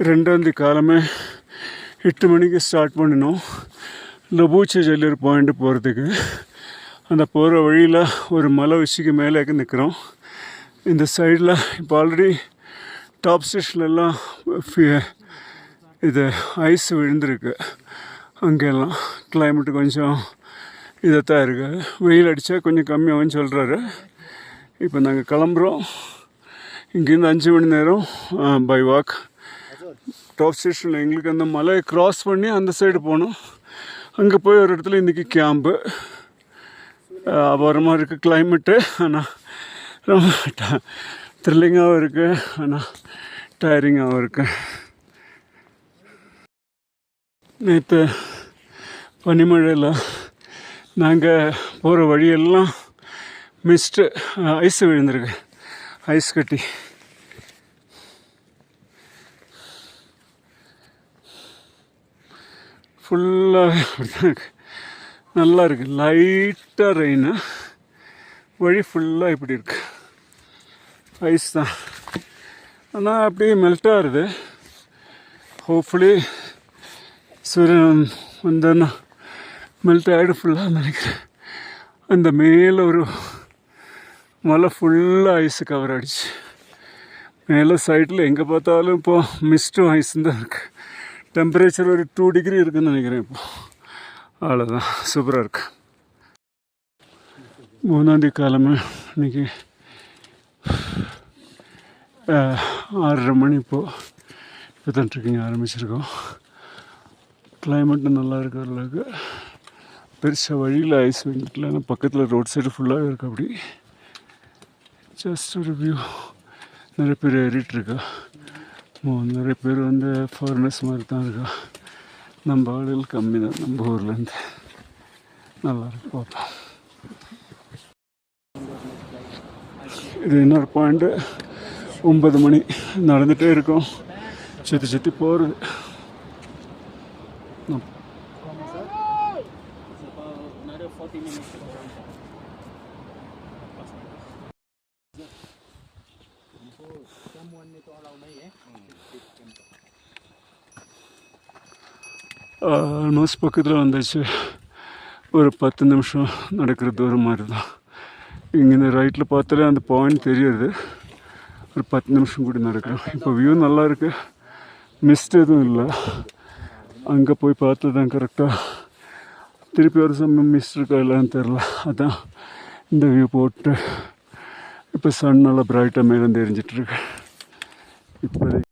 ரெண்டாந்தி காலமே 8 மணிக்கு ஸ்டார்ட் பண்ணினோம் லபூச்சி ஜல்லூர் பாயிண்ட் போகிறதுக்கு. அந்த போகிற வழியில் ஒரு மலை உச்சிக்கு மேலே நிற்கிறோம். இந்த சைடில் இப்போ ஆல்ரெடி டாப் ஸ்டேஷன்லாம் இது ஐஸ் விழுந்திருக்கு. அங்கெல்லாம் கிளைமேட்டு கொஞ்சம் இதைத்தான் இருக்குது. வெயில் அடித்தா கொஞ்சம் கம்மியாகும்னு சொல்கிறாரு. இப்போ நாங்கள் கிளம்புறோம். இங்கேருந்து 5 மணி நேரம் பை வாக். டாப் ஸ்டேஷனில் எங்களுக்கு அந்த மலையை க்ராஸ் பண்ணி அந்த சைடு போகணும். அங்கே போய் ஒரு இடத்துல இன்றைக்கி கேம்பு. அபாரமாக இருக்குது கிளைமேட்டு. ஆனால் ரொம்ப த்ரில்லிங்காகவும் இருக்குது, ஆனால் டயரிங்காகவும் இருக்குது. நேற்று பனிமழையில் நாங்கள் போகிற வழியெல்லாம் மிஸ்ட்டு ஐஸ் விழுந்திருக்கு, ஐஸ் கட்டி. ஃபுல்லாக அப்படி தான் இருக்குது. நல்லா இருக்குது. லைட்டாக ரெயின், வழி ஃபுல்லாக இப்படி இருக்குது, ஐஸ் தான். ஆனால் அப்படியே மெல்ட் ஆகுது. ஹோப்ஃபுல்லி சூரியன் வந்தோன்னா மெல்ட் ஆகிடும் ஃபுல்லாக நினைக்கிறேன். அந்த மேலே ஒரு மலை ஃபுல்லாக ஐஸு கவர் ஆகிடுச்சு. மேலே சைடில் எங்கே பார்த்தாலும் இப்போது மிஸ்ட்டும் ஐஸும் தான் இருக்குது. டெம்பரேச்சர் ஒரு 2 டிகிரி இருக்குதுன்னு நினைக்கிறேன் இப்போது. அவ்வளோதான், சூப்பராக இருக்குது. 3ஆம் காலமே இன்றைக்கி 6:30 மணி. இப்போ தான் ட்ரெக்கிங் ஆரம்பிச்சிருக்கோம். கிளைமேட்டு நல்லா இருக்கிற அளவுக்கு பெருசாக வழியில் ஐஸ் வந்துட்டுல. ஆனால் பக்கத்தில் ரோட் சைடு ஃபுல்லாகவே இருக்குது. அப்படி ஜஸ்ட் ஒரு வியூ. நிறைய பேர் ஏறிட்டுருக்கா. நிறைய பேர் ஃபாரினர்ஸ் மாதிரி தான் இருக்கா. நம்ம ஆளுகள் கம்மி தான் நம்ம ஊர்லேருந்து. நல்லாயிருக்கு பார்ப்போம். இது இன்னொரு பாயிண்ட்டு. 9 மணி நடந்துகிட்டே இருக்கோம், சுற்றி சுற்றி போகிறது. ஆல்மோஸ்ட் பக்கத்தில் வந்தாச்சு. ஒரு 10 நிமிஷம் நடக்கிற தூரம் மாதிரி தான். இங்கேருந்து ரைட்டில் பார்த்தாலே அந்த பாயிண்ட் தெரியுது. ஒரு 10 நிமிஷம் கூட நடக்கிறோம். இப்போ வியூ நல்லா இருக்குது, மிஸ்ட் எதுவும் இல்லை. அங்கே போய் பார்த்து தான் கரெக்டாக திருப்பி ஒரு சமயம் மிஸ்ட் இருக்கா இல்லைன்னு தெரில. அதான் இந்த வியூ போட்டு இப்போ சன் நல்லா பிரைட்டாக மேலே தெரிஞ்சிட்ருக்கு இப்போ.